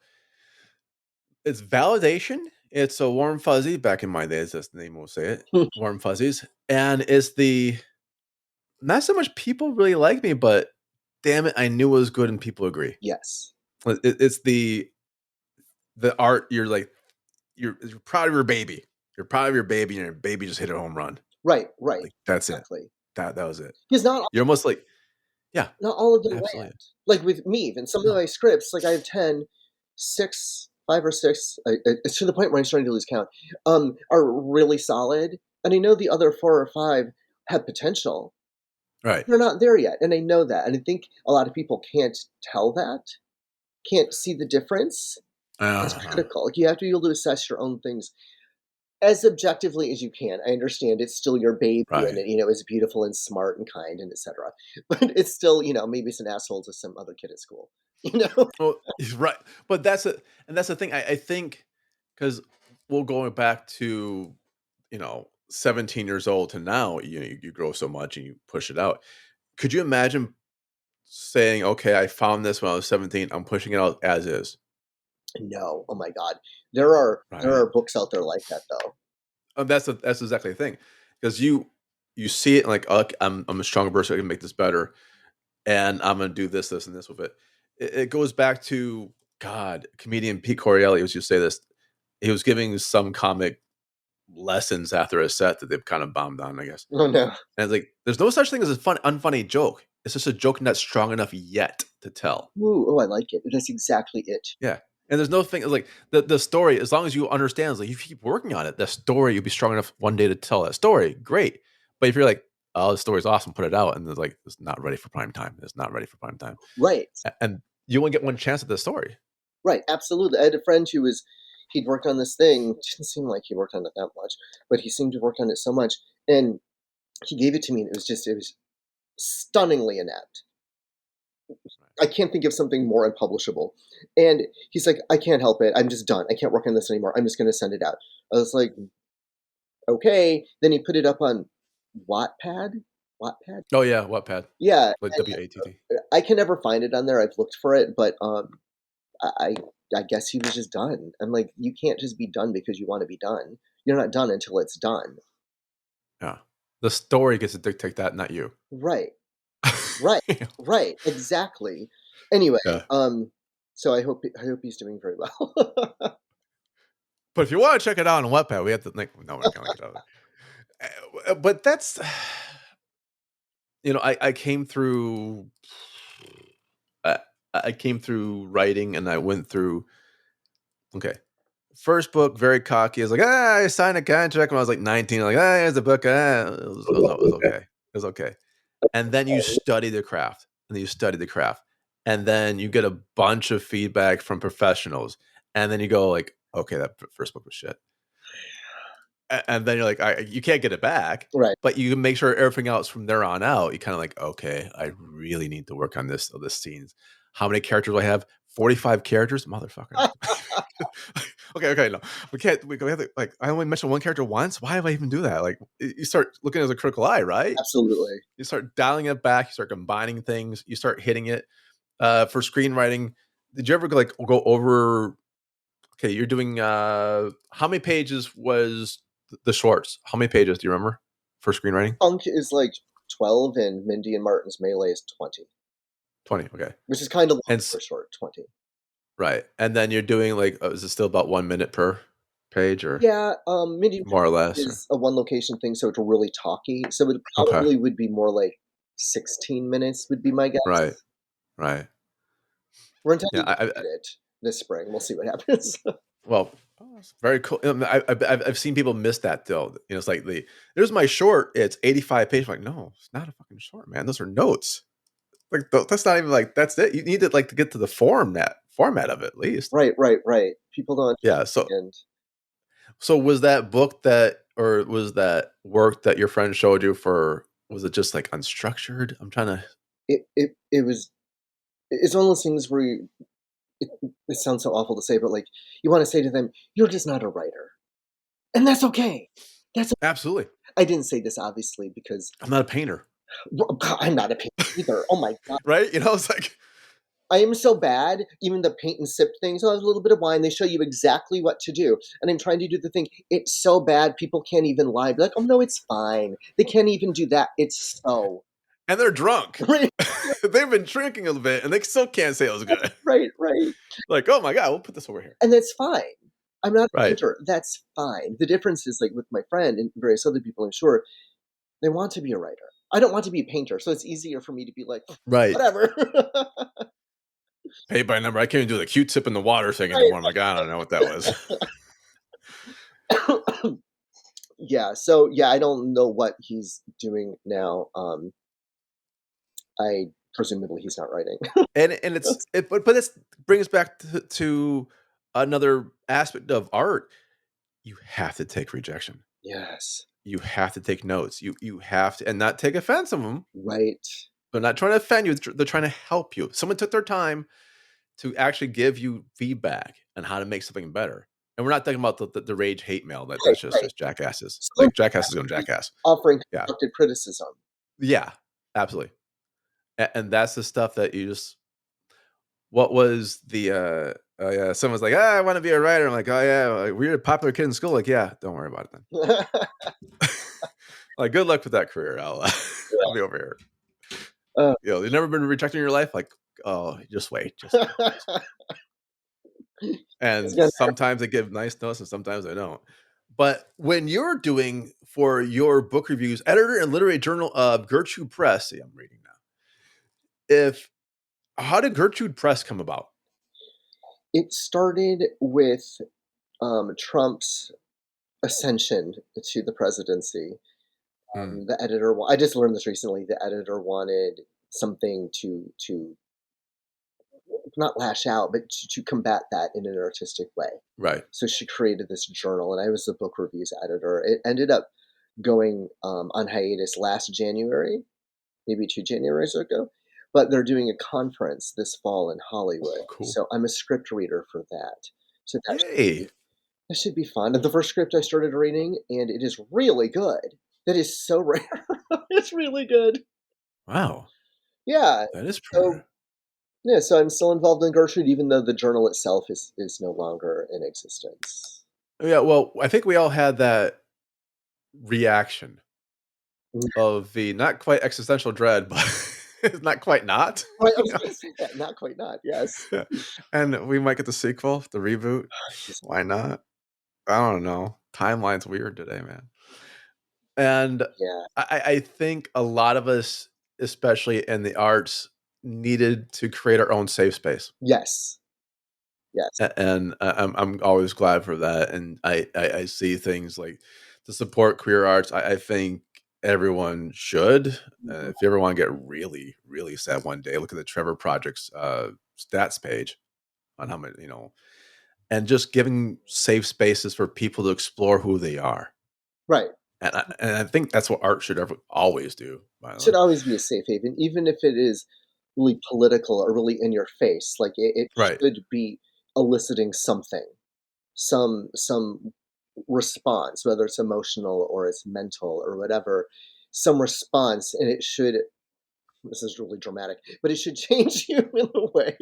it's validation. It's a warm fuzzy. Back in my days, that's the name we'll say it. Warm fuzzies, and it's the not so much people really like me, but damn it, I knew it was good and people agree. Yes. It's the art. You're like you're proud of your baby. You're proud of your baby, and your baby just hit a home run. Right, right. Like that's it. Exactly. That was it. Because You're almost like yeah, not all of them land. absolutely. Like with me, even some of No, my scripts, like I have 10, 6, 5 or 6, it's to the point where I'm starting to lose count, are really solid. And I know the other 4 or 5 have potential. right. They're not there yet. And I know that. And I think a lot of people can't tell that, can't see the difference. It's Uh-huh. critical. Like you have to be able to assess your own things as objectively as you can. I understand it's still your baby and Right. it, it's beautiful and smart and kind and etc. But it's still, maybe it's an asshole to some other kid at school. You know? Well, he's right, but that's the thing. I think because we'll going back to 17 years old to now. You grow so much and you push it out. Could you imagine saying, "Okay, I found this when I was 17. I'm pushing it out as is." No. Oh my god. There are Right. books out there like that though. That's exactly the thing because you see it and like, "Okay, I'm a stronger person. I can make this better, and I'm gonna do this, this, and this with it." It goes back to God, comedian Pete Corielli was just say this. He was giving some comic lessons after a set that they've kind of bombed on, I guess. Oh no. And it's like, there's no such thing as a unfunny joke. It's just a joke not strong enough yet to tell. Ooh, oh I like it. That's exactly it. Yeah. And there's no thing it's like the story, as long as you understand, it's like you keep working on it, the story, you'll be strong enough one day to tell that story. Great. But if you're like, oh, the story's awesome, put it out, and it's like, it's not ready for prime time. It's not ready for prime time. Right. And you only get one chance at the story. Right. Absolutely. I had a friend he'd worked on this thing. It didn't seem like he worked on it that much, but he seemed to work on it so much. And he gave it to me and it was stunningly inept. I can't think of something more unpublishable. And he's like, I can't help it. I'm just done. I can't work on this anymore. I'm just going to send it out. I was like, okay. Then he put it up on Wattpad. Wattpad? Oh yeah, Wattpad. Yeah. Like WATT. I can never find it on there. I've looked for it, but I, I guess he was just done. I'm like, you can't just be done because you want to be done. You're not done until it's done. Yeah. The story gets to dictate that, not you. Right. Right. Right. Exactly. Anyway, Yeah. so I hope he's doing very well. But if you wanna check it out on Wattpad, we have to like no, we're not gonna link it out. But that's I came through I I came through writing and I went through okay. First book, very cocky. I was like, I signed a contract when I was like 19. I'm like, here's the book. It was okay. It was okay. And then you study the craft, and then you study the craft, and then you get a bunch of feedback from professionals, and then you go like, okay, that first book was shit. And then you're like, you can't get it back, Right. but you can make sure everything else from there on out. You kind of like, okay, I really need to work on this scenes. How many characters do I have? 45 characters, motherfucker. Okay, no, we have to like. I only mentioned one character once. Why do I even do that? Like, you start looking as a critical eye, right? Absolutely. You start dialing it back. You start combining things. You start hitting it. For screenwriting, did you ever like go over? Okay, you're doing. How many pages was the shorts? How many pages do you remember for screenwriting? Punk is like 12 and Mindy and Martin's Melee is 20, 20. Okay, which is kind of long and for short, 20. right, and then you're doing like, is it still about 1 minute per page or Yeah, Mindy more or less? Or is a one location thing, so it's really talky. So it okay, probably would be more like 16 minutes would be my right, guess. right. We're Yeah, intending to I get it this spring. We'll see what happens. well, oh, it's very cool. I've seen people miss that though. It's like there's my short. It's 85 pages. I'm like, no, it's not a fucking short, man. Those are notes. Like that's not even like that's it. You need to like to get to the format of it at least. Right, right, right. People don't Yeah. So understand. so was that book that or was that work that your friend showed you for? Was it just like unstructured? I'm trying to. It was it's one of those things where it, it sounds so awful to say, but like you want to say to them, "You're just not a writer," and that's okay. That's Absolutely. I didn't say this obviously because I'm not a painter, well, God, I'm not a painter either. Oh my god, right? It's like I am so bad. Even the paint and sip things. Oh, a little bit of wine. They show you exactly what to do, and I'm trying to do the thing. It's so bad. People can't even lie. Be like, "Oh no, it's fine." They can't even do that. It's so and they're drunk. right, They've been drinking a little bit and they still can't say it was good. right, right. Like, oh my god, we'll put this over here. And that's fine. I'm not a Right. painter. That's fine. The difference is like with my friend and various other people, I'm sure they want to be a writer. I don't want to be a painter, so it's easier for me to be like, Right. whatever. Paid by number. I can't even do the Q-tip in the water thing Right. anymore. I'm like, I don't know what that was. Yeah. So yeah, I don't know what he's doing now. I presumably he's not writing. And but this brings back to another aspect of art. You have to take rejection. Yes. You have to take notes. You have to and not take offense of them. Right. They're not trying to offend you. They're trying to help you. Someone took their time to actually give you feedback on how to make something better. And we're not talking about the rage hate mail Right. that's Right. just jackasses. Someone Like jackasses going jackass. offering Yeah. constructive criticism. Yeah. Absolutely. And that's the stuff that you just what was the oh yeah, someone's like, I want to be a writer. I'm like, oh yeah, like, we're a popular kid in school. Like, yeah, don't worry about it then. Like, good luck with that career. I'll be over here. Uh, You've never been rejected in your life? Like, oh, just wait, just wait. Just wait. it's And gonna sometimes they give nice notes and sometimes they don't. But when you're doing for your book reviews, editor and literary journal of Gertrude Press, see, I'm reading now. If how did Gertrude Press come about? It started with Trump's ascension to the presidency. Hmm, The editor, I just learned this recently. The editor wanted something to not lash out, but to combat that in an artistic way. right. So she created this journal, and I was the book reviews editor. It ended up going on hiatus last January, maybe 2 Januaries ago. But they're doing a conference this fall in Hollywood, Oh, cool. so I'm a script reader for that. So Yay. that should be fun. The first script I started reading, and it is really good. That is so rare. It's really good. Wow. Yeah. That is pretty So rare. yeah, so I'm still involved in Gertrude, even though the journal itself is no longer in existence. Yeah, well, I think we all had that reaction Mm. of the not quite existential dread, but it's not quite not. Right, I was gonna say that. Not quite. Not yes. Yeah. And we might get the sequel, the reboot. Just Why not? I don't know. Timeline's weird today, man. And yeah. I think a lot of us, especially in the arts, needed to create our own safe space. Yes. Yes. And I'm always glad for that. And I see things like to support queer arts. I think everyone should. Mhm. If you ever want to get really really sad one day, look at the Trevor Project's stats page on how many and just giving safe spaces for people to explore who they are. Right. And I think that's what art should ever always do. By the way, Should always be a safe haven, even if it is really political or really in your face. Like it right? should be eliciting something, some response, whether it's emotional or it's mental or whatever, some response, and it should. This is really dramatic, but it should change you in a way.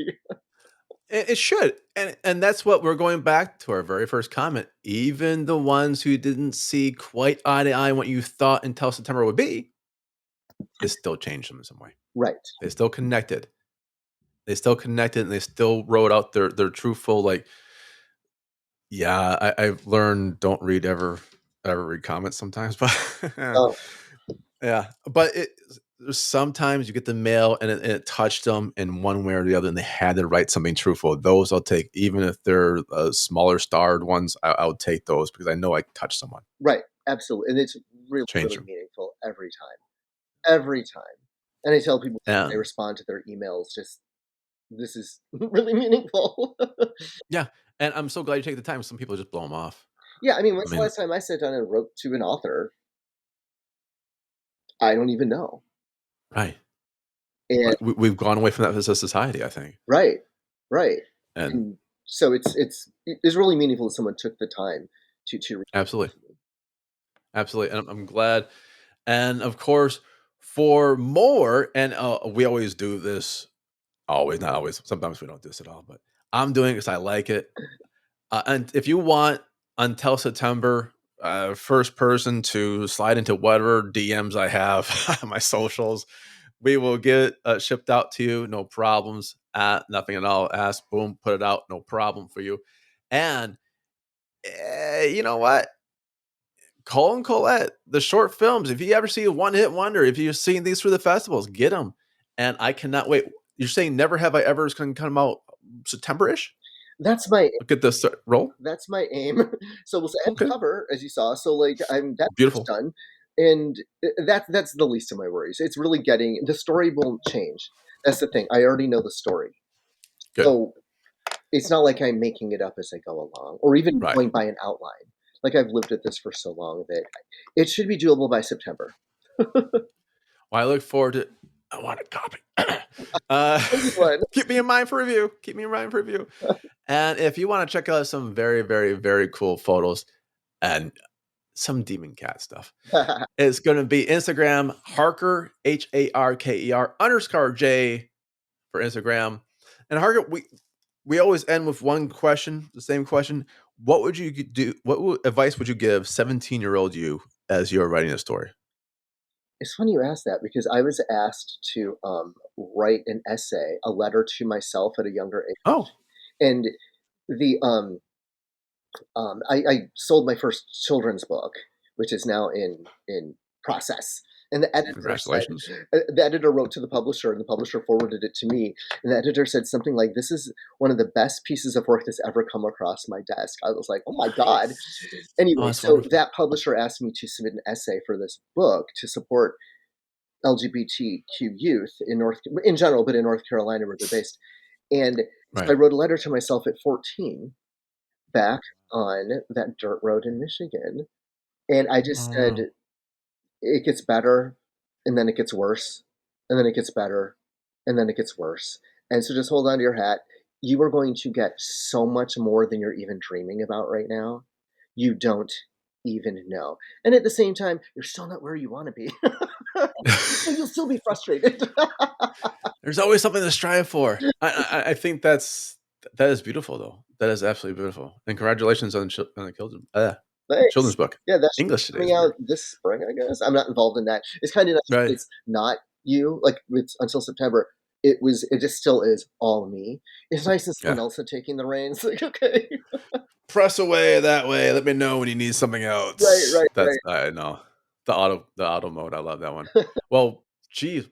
It should, and that's what we're going back to our very first comment. Even the ones who didn't see quite eye to eye what you thought until September would be, it still changed them in some way. Right. They still connected. They still connected, and they still wrote out their truthful like. Yeah, I've learned don't read ever read comments sometimes, but Oh, yeah, but sometimes you get the mail and it touched them in one way or the other, and they had to write something truthful. Those I'll take, even if they're smaller starred ones. I'll take those because I know I touched someone, Right, absolutely, and it's really, changed really them. meaningful every time, and I tell people when they And respond to their emails, just, "This is really meaningful." yeah, and I'm so glad you take the time. Some people just blow them off. Yeah, I mean, I when's the mean, last time I sat down and wrote to an author? I don't even know, right. and We've gone away from that as a society, I think. right, right, And and so it's really meaningful that someone took the time to reach out absolutely, to me. absolutely. And I'm glad. And of course, for more, and we always do this, always, not always. Sometimes we don't do this at all, but I'm doing it because I like it. And if you want until September, first person to slide into whatever DMs I have on my socials, we will get shipped out to you. No problems. Nothing at all. Ask, boom, put it out. No problem for you. And you know what? Cole and Colette, the short films. If you ever see a one hit wonder, if you've seen these through the festivals, get them. And I cannot wait. You're saying Never Have I Ever is going to come out September ish? That's my Look at this roll. that's my aim. So we'll say and the Okay. cover, as you saw, so, like, that part's Beautiful. done, and, that's the least of my worries. It's really getting the story won't change. That's the thing, I already know the story. Good. So, it's not like I'm making it up as I go along or even Right. going by an outline. Like, I've lived at this for so long that it should be doable by September. Well, I look forward to. I want a copy. uh, Send me one. keep me in mind for review. Keep me in mind for review. And if you want to check out some very, very, very cool photos and some demon cat stuff, it's going to be Instagram Harker HARKER underscore J for Instagram. And Harker, we always end with one question, the same question. What would you do? Advice would you give 17-year-old you as you're writing a story? It's funny you asked that because I was asked to, write an essay, a letter to myself at a younger age, Oh, and the, I sold my first children's book, which is now in process. And congratulations. the editor wrote to the publisher, and the publisher forwarded it to me. And the editor said something like, "This is one of the best pieces of work that's ever come across my desk." I was like, "Oh my god!" Nice. Oh, Anyway, that's so wonderful. that publisher asked me to submit an essay for this book to support LGBTQ youth in general, but in North Carolina where they're based. And so I Right. wrote a letter to myself at 14 back on that dirt road in Michigan. And I just said, Oh, it gets better, and then it gets worse, and then it gets better, and then it gets worse. And so just hold on to your hat. You are going to get so much more than you're even dreaming about right now. You don't even know. And at the same time, you're still not where you want to be. So you'll still be frustrated. there's always something to strive for. I think that is beautiful though. That is absolutely beautiful. And congratulations on the children's Thanks. book. Yeah, that should be English today coming is out weird. this spring, I guess. I'm not involved in that. It's kind of nice that Right. it's not you. Like it's until September, it just still is all me. It's nice that Yeah. someone else is taking the reins. Like, okay. Press away that way. Let me know when you need something Right, else. right, That's right. I know. The auto mode. I love that one. Well, geez,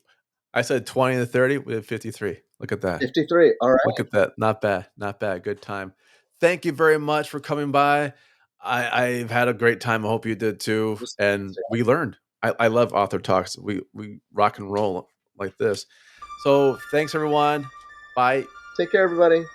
I said 20 to 30. We have 53. Look at that. 53. All Look right. at that. Not bad. Not bad. Good time. Thank you very much for coming by. I've had a great time. I hope you did too. Just And we learned. I love author talks. We rock and roll like this. So thanks everyone. Bye. take care, everybody.